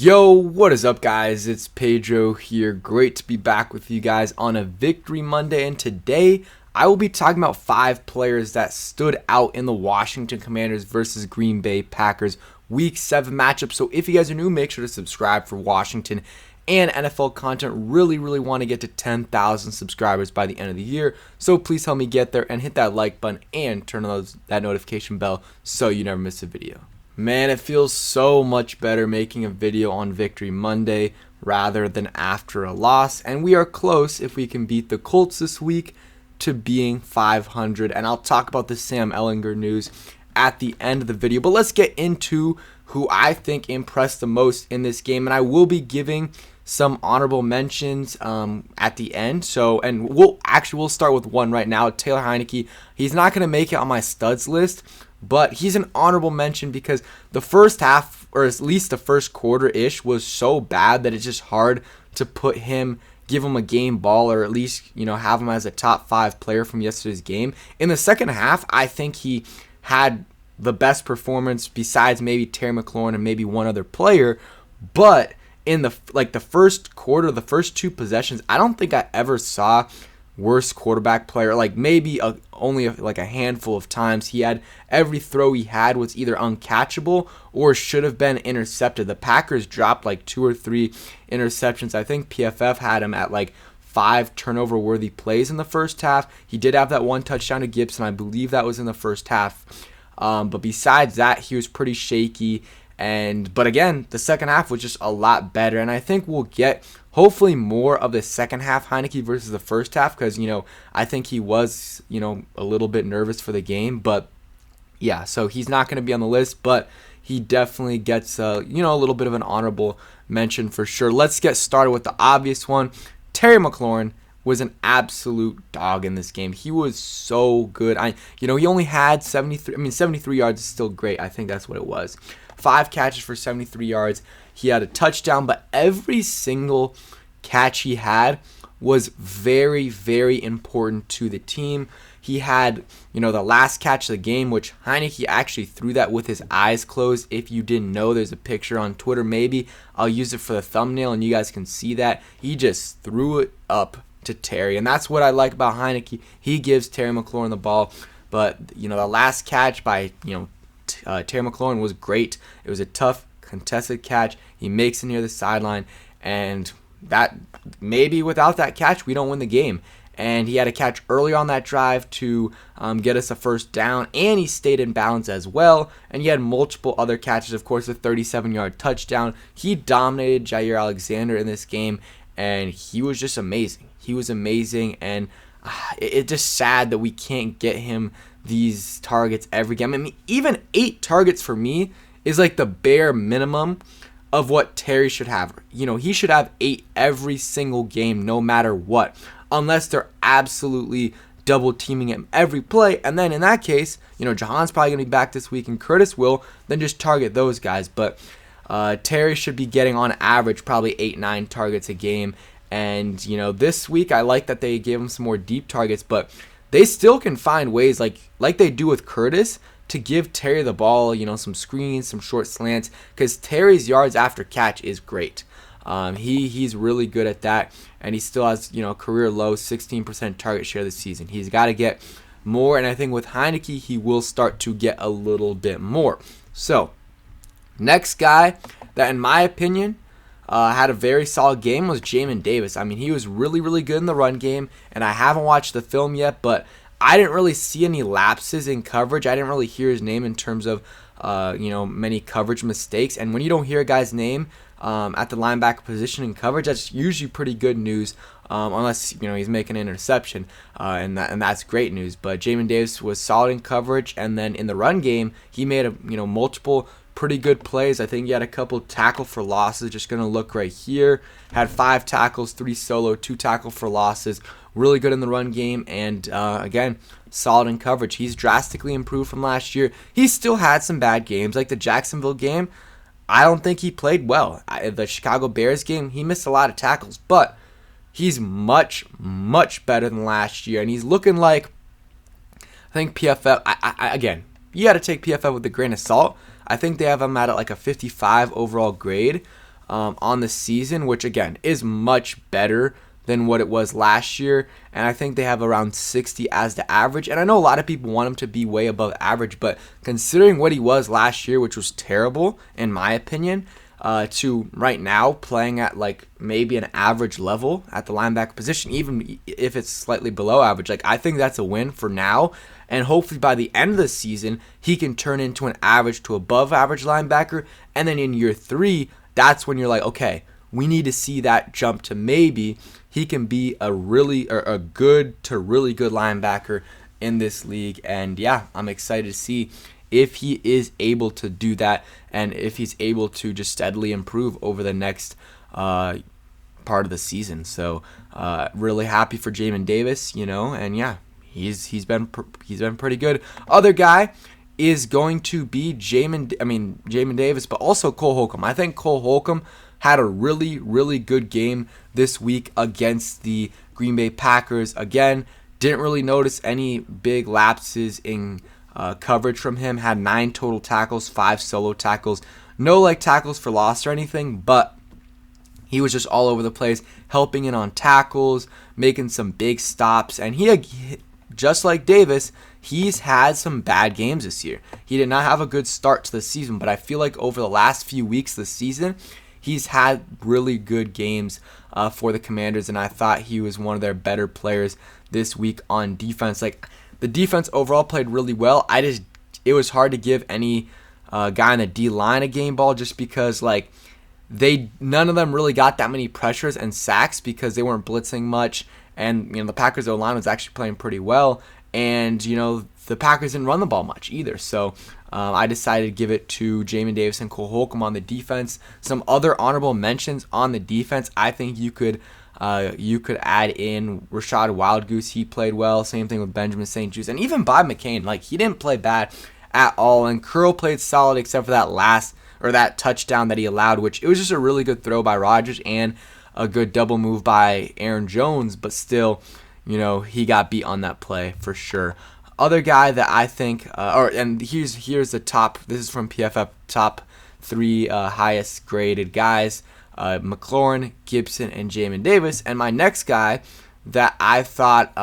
Yo, what is up, guys? It's Pedro here. Great to be back with you guys on a Victory Monday, and today I will be talking about 5 players that stood out in the Washington Commanders versus Green Bay Packers Week 7 matchup. So if you guys are new, make sure to subscribe for Washington and NFL content. Really want to get to 10,000 subscribers by the end of the year, so please help me get there and hit that like button and turn on that notification bell so you never miss a video. Man, it feels so much better making a video on Victory Monday rather than after a loss. And we are close, if we can beat the Colts this week, to being 500. And I'll talk about the Sam Ehlinger news at the end of the video. But let's get into who I think impressed the most in this game. And I will be giving some honorable mentions at the end. And we'll start with one right now. Taylor Heinicke. He's not going to make it on my studs list, but he's an honorable mention because the first half, or at least the first quarter-ish, was so bad that it's just hard to give him a game ball, or at least, have him as a top 5 player from yesterday's game. In the second half, I think he had the best performance besides maybe Terry McLaurin and maybe one other player. But in the first quarter, the first 2 possessions, I don't think I ever saw worst quarterback player. Maybe only a handful of times. Every throw he had was either uncatchable or should have been intercepted. The Packers dropped 2 or 3 interceptions. I think PFF had him at 5 turnover worthy plays in the first half. He did have that 1 touchdown to Gibson. I believe that was in the first half. But besides that, he was pretty shaky. But again, the second half was just a lot better. And I think we'll get hopefully more of the second half Heinicke versus the first half, because, I think he was, a little bit nervous for the game. But yeah, so he's not going to be on the list, but he definitely gets, a little bit of an honorable mention for sure. Let's get started with the obvious one. Terry McLaurin was an absolute dog in this game. He was so good. He only had 73 yards is still great. I think that's what it was. 5 catches for 73 yards. He had a touchdown, but every single catch he had was very important to the team. He had, the last catch of the game, which Heinicke actually threw that with his eyes closed. If you didn't know, there's a picture on Twitter. Maybe I'll use it for the thumbnail and you guys can see that. He just threw it up to Terry, and that's what I like about Heinicke. He gives Terry McLaurin the ball, but the last catch by Terry McLaurin was great. It was a tough contested catch. He makes it near the sideline, and that maybe without that catch we don't win the game. And he had a catch early on that drive to get us a first down, and he stayed in bounds as well. And he had multiple other catches, of course, a 37-yard touchdown. He dominated Jair Alexander in this game, and he was just amazing. He was amazing, and it's just sad that we can't get him these targets every game. Even 8 targets for me is the bare minimum of what Terry should have. He should have 8 every single game, no matter what, unless they're absolutely double teaming him every play. And then in that case, Jahan's probably going to be back this week and Curtis will, then just target those guys. But Terry should be getting on average probably 8-9 targets a game. And, this week I like that they gave him some more deep targets, but they still can find ways like they do with Curtis to give Terry the ball, some screens, some short slants, because Terry's yards after catch is great. He's really good at that, and he still has, career low 16% target share this season. He's got to get more, and I think with Heinicke, he will start to get a little bit more. So, next guy that, in my opinion, had a very solid game was Jamin Davis. He was really good in the run game, and I haven't watched the film yet, but I didn't really see any lapses in coverage. I didn't really hear his name in terms of, many coverage mistakes. And when you don't hear a guy's name at the linebacker position in coverage, that's usually pretty good news, unless, he's making an interception, and that's great news. But Jamin Davis was solid in coverage, and then in the run game, he made multiple pretty good plays. I think he had a couple tackle for losses. Just going to look right here. Had 5 tackles, 3 solo, 2 tackle for losses. Really good in the run game, and again, solid in coverage. He's drastically improved from last year. He still had some bad games, like the Jacksonville game. I don't think he played well. The Chicago Bears game, he missed a lot of tackles, but he's much better than last year, and he's looking like, I think PFF, again, you got to take PFF with a grain of salt. I think they have him at a 55 overall grade. on the season, which again is much better than what it was last year, and I think they have around 60 as the average. And I know a lot of people want him to be way above average, but considering what he was last year, which was terrible in my opinion, to right now playing at like maybe an average level at the linebacker position, even if it's slightly below average, like I think that's a win for now. And hopefully by the end of the season, he can turn into an average to above average linebacker. And then in year 3, that's when you're like, okay, we need to see that jump to maybe he can be a good to really good linebacker in this league. And yeah, I'm excited to see if he is able to do that and if he's able to just steadily improve over the next part of the season. So really happy for Jamin Davis, and yeah, he's been pretty good. Other guy is going to be Jamin Davis, but also Cole Holcomb. I think Cole Holcomb had a really, really good game this week against the Green Bay Packers. Again, didn't really notice any big lapses in coverage from him. Had 9 total tackles, 5 solo tackles. No tackles for loss or anything, but he was just all over the place, helping in on tackles, making some big stops. And he just like Davis, he's had some bad games this year. He did not have a good start to the season, but I feel like over the last few weeks this season, he's had really good games for the Commanders, and I thought he was one of their better players this week on defense. Like, the defense overall played really well. It was hard to give any guy on the D-line a game ball just because, none of them really got that many pressures and sacks because they weren't blitzing much, and, the Packers O-line was actually playing pretty well, and, the Packers didn't run the ball much either, so I decided to give it to Jamin Davis and Cole Holcomb on the defense. Some other honorable mentions on the defense. I think you could add in Rashad Wildgoose. He played well. Same thing with Benjamin St. Juste. And even Bob McCain. He didn't play bad at all. And Curl played solid except for that touchdown that he allowed, which it was just a really good throw by Rodgers and a good double move by Aaron Jones. But still, he got beat on that play for sure. Other guy that I think, and here's the top. This is from PFF, top 3 highest graded guys: McLaurin, Gibson, and Jamin Davis. And my next guy that I thought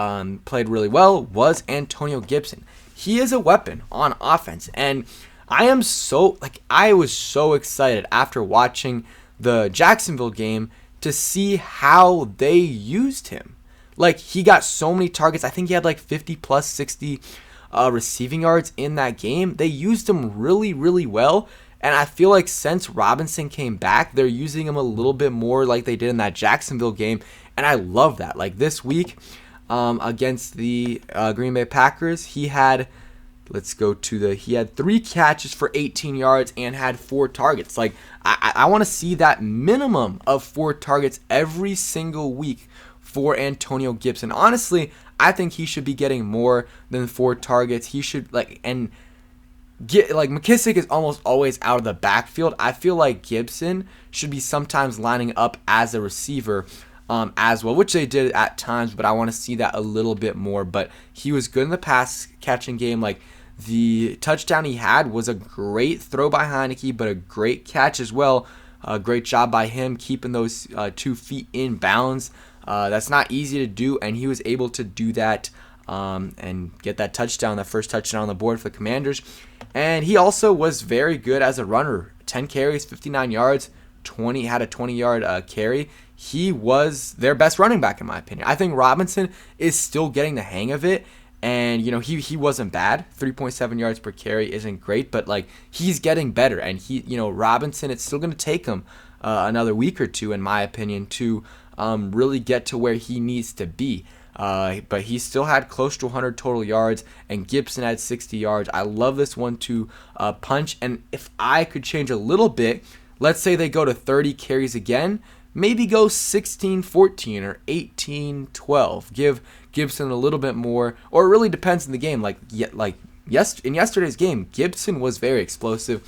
played really well was Antonio Gibson. He is a weapon on offense, and I was so excited after watching the Jacksonville game to see how they used him. He got so many targets. I think he had 50 plus 60 receiving yards in that game. They used him really, really well. And I feel like since Robinson came back, they're using him a little bit more like they did in that Jacksonville game. And I love that. This week against the Green Bay Packers, he had 3 catches for 18 yards and had 4 targets. I want to see that minimum of 4 targets every single week for Antonio Gibson. Honestly, I think he should be getting more than 4 targets. He should McKissick is almost always out of the backfield. I feel like Gibson should be sometimes lining up as a receiver as well, which they did at times, but I want to see that a little bit more. But he was good in the pass catching game. The touchdown he had was a great throw by Heinicke, but a great catch as well. A great job by him keeping those 2 feet in bounds. That's not easy to do, and he was able to do that and get that touchdown, that first touchdown on the board for the Commanders. And he also was very good as a runner. 10 carries, 59 yards, had a 20-yard carry. He was their best running back, in my opinion. I think Robinson is still getting the hang of it, and he wasn't bad. 3.7 yards per carry isn't great, but he's getting better. And Robinson, it's still going to take him another week or two, in my opinion, to really get to where he needs to be. But he still had close to 100 total yards, and Gibson had 60 yards. I love this 1-2 punch, and if I could change a little bit, let's say they go to 30 carries again, maybe go 16-14 or 18-12. Give Gibson a little bit more, or it really depends on the game. In yesterday's game, Gibson was very explosive,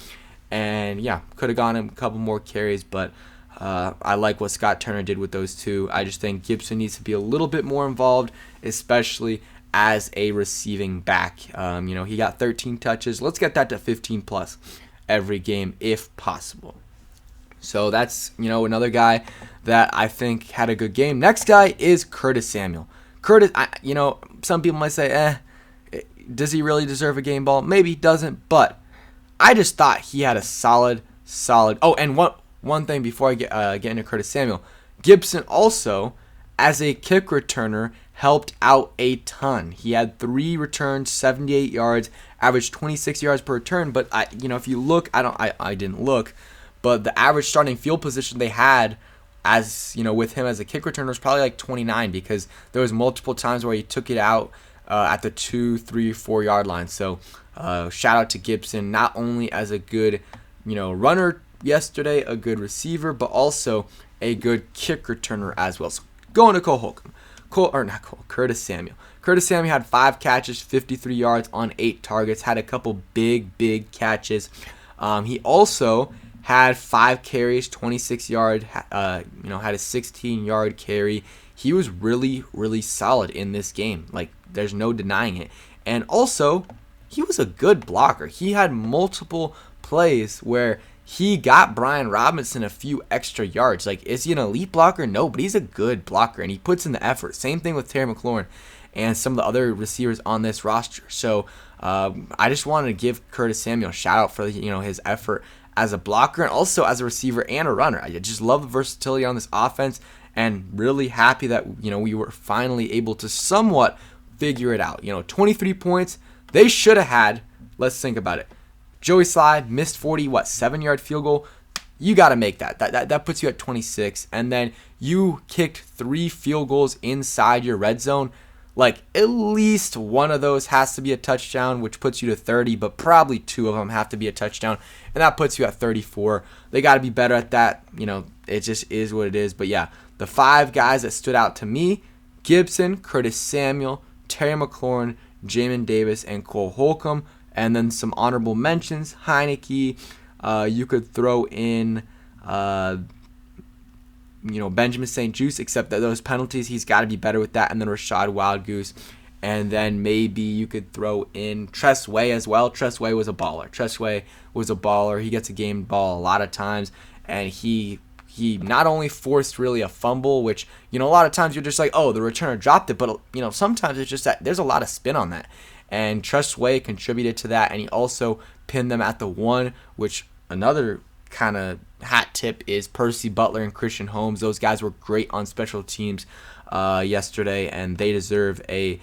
and yeah, could have gone him a couple more carries, but I like what Scott Turner did with those 2. I just think Gibson needs to be a little bit more involved, especially as a receiving back. He got 13 touches. Let's get that to 15 plus every game if possible. So that's, another guy that I think had a good game. Next guy is Curtis Samuel. Curtis, some people might say, does he really deserve a game ball? Maybe he doesn't, but I just thought he had a solid. Oh, and one thing before I get into Curtis Samuel, Gibson also, as a kick returner, helped out a ton. He had 3 returns, 78 yards, averaged 26 yards per return. But if you look, I didn't look, but the average starting field position they had, as with him as a kick returner, was probably like 29, because there was multiple times where he took it out at the 2, 3, 4 yard line. So shout out to Gibson, not only as a good runner yesterday, a good receiver, but also a good kick returner as well. So going to Curtis Samuel. Curtis Samuel had 5 catches, 53 yards on 8 targets, had a couple big catches. He also had 5 carries, 26 yard, had a 16-yard carry. He was really solid in this game. Like, there's no denying it. And also, he was a good blocker. He had multiple plays where he got Brian Robinson a few extra yards. Like, is he an elite blocker? No, but he's a good blocker, and he puts in the effort. Same thing with Terry McLaurin and some of the other receivers on this roster. So I just wanted to give Curtis Samuel a shout out for his effort as a blocker and also as a receiver and a runner. I just love the versatility on this offense, and really happy that we were finally able to somewhat figure it out. 23 points. They should have had. Let's think about it. Joey Slye missed 7-yard field goal. You got to make that. That puts you at 26. And then you kicked 3 field goals inside your red zone. Like, at least one of those has to be a touchdown, which puts you to 30, but probably 2 of them have to be a touchdown, and that puts you at 34. They got to be better at that. It just is what it is. But yeah, the 5 guys that stood out to me: Gibson, Curtis Samuel, Terry McLaurin, Jamin Davis, and Cole Holcomb. And then some honorable mentions: Heinicke. You could throw in, Benjamin St. Juste, except that those penalties, he's got to be better with that. And then Rashad Wildgoose. And then maybe you could throw in Tress Way as well. Tress Way was a baller. He gets a game ball a lot of times. And he not only forced really a fumble, which, a lot of times you're just like, oh, the returner dropped it. But, sometimes it's just that there's a lot of spin on that. And Tress Way contributed to that, and he also pinned them at the 1, which another kind of hat tip is Percy Butler and Christian Holmes. Those guys were great on special teams yesterday, and they deserve a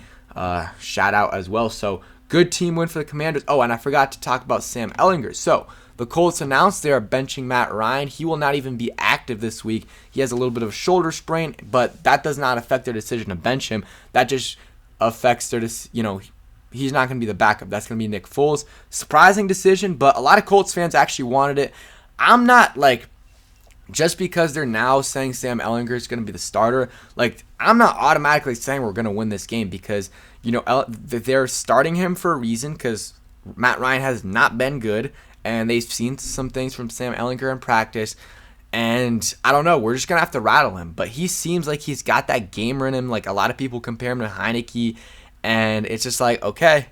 shout out as well. So good team win for the Commanders. Oh, and I forgot to talk about Sam Ehlinger. So the Colts announced they are benching Matt Ryan. He will not even be active this week. He has a little bit of a shoulder sprain, but that does not affect their decision to bench him. That just affects their, he's not going to be the backup. That's going to be Nick Foles. Surprising decision, but a lot of Colts fans actually wanted it. I'm not, just because they're now saying Sam Ehlinger is going to be the starter, I'm not automatically saying we're going to win this game, because, they're starting him for a reason, because Matt Ryan has not been good, and they've seen some things from Sam Ehlinger in practice, and I don't know, we're just going to have to rattle him. But he seems like he's got that gamer in him. A lot of people compare him to Heinicke, and it's just okay,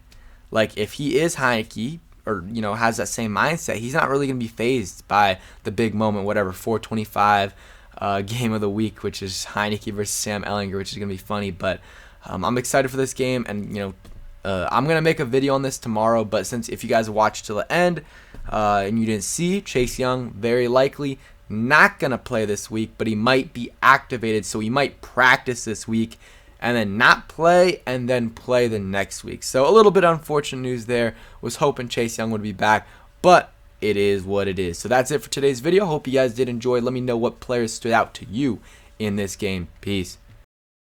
if he is Heinicke, or, has that same mindset, he's not really going to be fazed by the big moment, whatever, 425 game of the week, which is Heinicke versus Sam Ehlinger, which is going to be funny. But I'm excited for this game, and, I'm going to make a video on this tomorrow, but if you guys watched till the end and you didn't see, Chase Young, very likely not going to play this week, but he might be activated, so he might practice this week and then not play, and then play the next week. So a little bit unfortunate news there. Was hoping Chase Young would be back, but it is what it is. So that's it for today's video. Hope you guys did enjoy. Let me know what players stood out to you in this game. Peace.